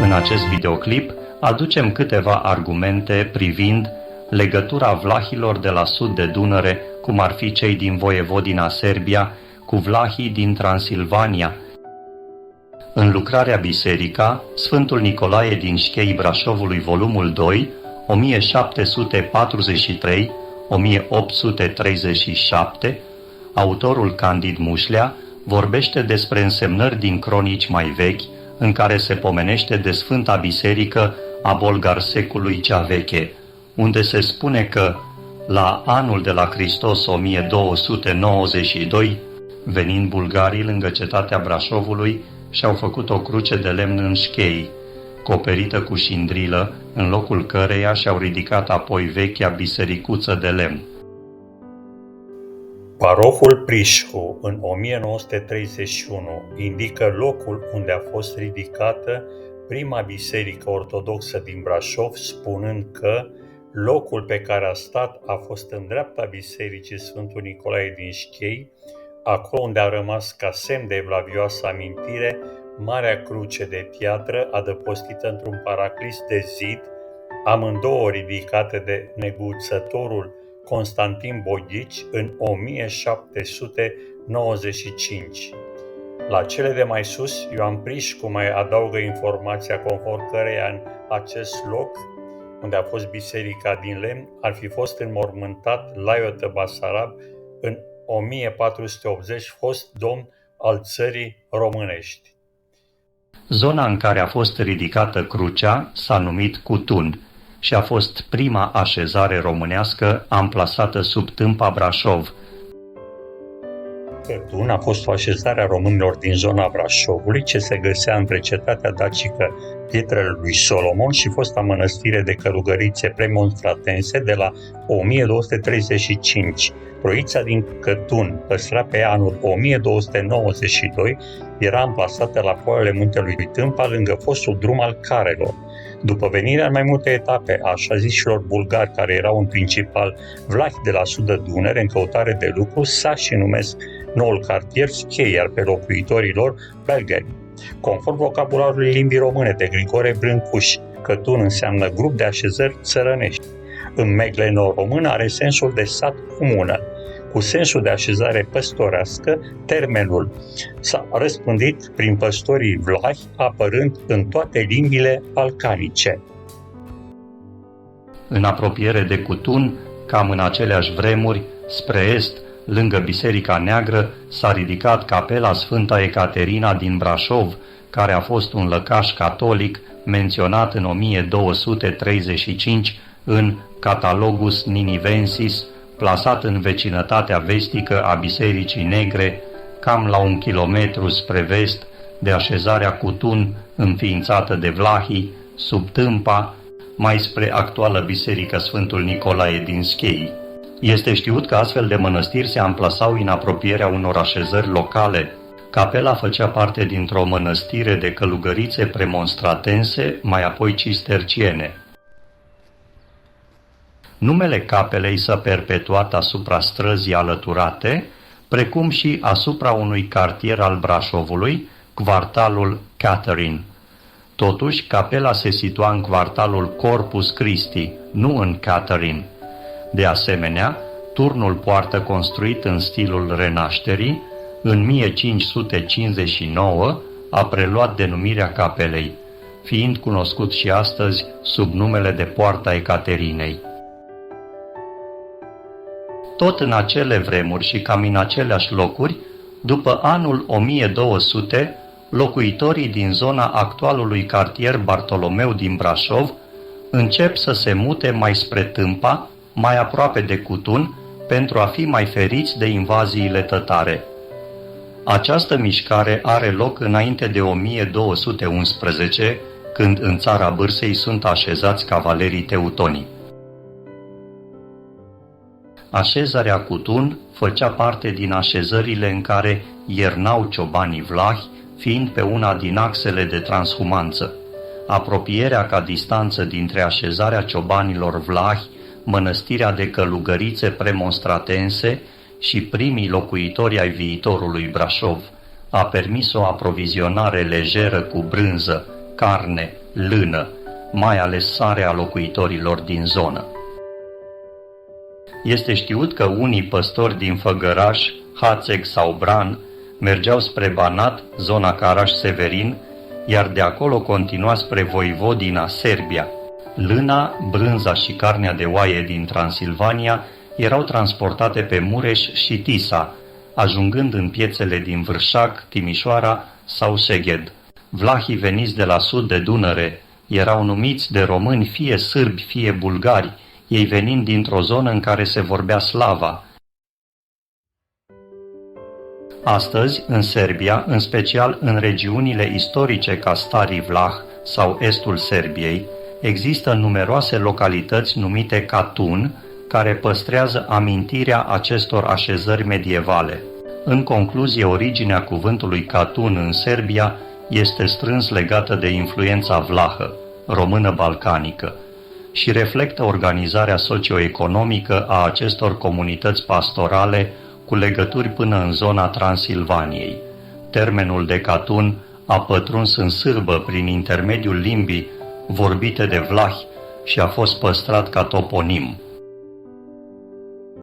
În acest videoclip aducem câteva argumente privind legătura vlahilor de la sud de Dunăre, cum ar fi cei din Voievodina Serbia, cu vlahii din Transilvania. În lucrarea Biserica, Sfântul Nicolae din Șchei Brașovului, volumul 2, 1743-1837, autorul Candid Mușlea vorbește despre însemnări din cronici mai vechi, în care se pomenește de Sfânta Biserică a Bolgarsecului cea veche, unde se spune că, la anul de la Hristos 1292, venind bulgarii lângă cetatea Brașovului, și-au făcut o cruce de lemn în Șchei, coperită cu șindrilă, în locul căreia și-au ridicat apoi vechea bisericuță de lemn. Parohul Prișhu, în 1931, indică locul unde a fost ridicată prima biserică ortodoxă din Brașov, spunând că locul pe care a stat a fost în dreapta bisericii Sfântul Nicolae din Șchei, acolo unde a rămas ca semn de evlavioasă amintire Marea Cruce de piatră adăpostită într-un paraclis de zid, amândouă ridicate de neguțătorul Constantin Boghici în 1795. La cele de mai sus, Ioan Prișcu mai adaugă informația conform căreia în acest loc, unde a fost biserica din lemn, ar fi fost înmormântat Laiotă Basarab, în 1480 fost domn al țării românești. Zona în care a fost ridicată crucea s-a numit Cutun și a fost prima așezare românească amplasată sub Tâmpa Brașov. Cutun a fost o așezare a românilor din zona Brașovului, ce se găsea între cetatea dacică Pietrele lui Solomon și fosta mănăstire de călugărițe premonstratense de la 1235. Troița din Cătun, păstrat pe anul 1292, era amplasată la poalele muntelui Tâmpa, lângă fostul drum al carelor. După venirea în mai multe etape a așa zișilor bulgari, care erau în principal vlahi de la sud de Dunăre în căutare de lucru, sașii numesc noul cartier Șchei, iar pe locuitorii lor belgeni. Conform vocabularului limbii române de Grigore Brâncuș, Cătun înseamnă grup de așezări țărănești. În megleno-român are sensul de sat comună. Cu sensul de așezare păstorească, termenul s-a răspândit prin păstorii vlahi, apărând în toate limbile balcanice. În apropiere de Cutun, cam în aceleași vremuri, spre est, lângă Biserica Neagră, s-a ridicat capela Sfânta Ecaterina din Brașov, care a fost un lăcaș catolic menționat în 1235 în Catalogus Ninivensis, plasat în vecinătatea vestică a Bisericii Negre, cam la 1 kilometru spre vest de așezarea Cutun, înființată de vlahii, sub Tâmpa, mai spre actuală Biserică Sfântul Nicolae din Șchei. Este știut că astfel de mănăstiri se amplasau în apropierea unor așezări locale. Capela făcea parte dintr-o mănăstire de călugărițe premonstratense, mai apoi cisterciene. Numele capelei s-a perpetuat asupra străzii alăturate, precum și asupra unui cartier al Brașovului, quartalul Catherine. Totuși, capela se situa în quartalul Corpus Christi, nu în Catherine. De asemenea, turnul poartă construit în stilul Renașterii, în 1559 a preluat denumirea capelei, fiind cunoscut și astăzi sub numele de Poarta Ecaterinei. Tot în acele vremuri și cam în aceleași locuri, după anul 1200, locuitorii din zona actualului cartier Bartolomeu din Brașov încep să se mute mai spre Tâmpa, mai aproape de Cutun, pentru a fi mai feriți de invaziile tătare. Această mișcare are loc înainte de 1211, când în țara Bârsei sunt așezați cavalerii teutonii. Așezarea Cutun făcea parte din așezările în care iernau ciobanii vlahi, fiind pe una din axele de transhumanță. Apropierea ca distanță dintre așezarea ciobanilor vlahi, mănăstirea de călugărițe premonstratense și primii locuitori ai viitorului Brașov a permis o aprovizionare lejeră cu brânză, carne, lână, mai ales sare a locuitorilor din zonă. Este știut că unii păstori din Făgăraș, Hațeg sau Bran mergeau spre Banat, zona Caraș-Severin, iar de acolo continua spre Voivodina, Serbia. Lâna, brânza și carnea de oaie din Transilvania erau transportate pe Mureș și Tisa, ajungând în piețele din Vârșac, Timișoara sau Seged. Vlahii veniți de la sud de Dunăre erau numiți de români fie sârbi, fie bulgari, ei venind dintr-o zonă în care se vorbea slava. Astăzi, în Serbia, în special în regiunile istorice ca Stari Vlah sau estul Serbiei, există numeroase localități numite Katun, care păstrează amintirea acestor așezări medievale. În concluzie, originea cuvântului Katun în Serbia este strâns legată de influența vlahă, română balcanică, și reflectă organizarea socioeconomică a acestor comunități pastorale cu legături până în zona Transilvaniei. Termenul de Katun a pătruns în sârbă prin intermediul limbii vorbite de vlahi și a fost păstrat ca toponim.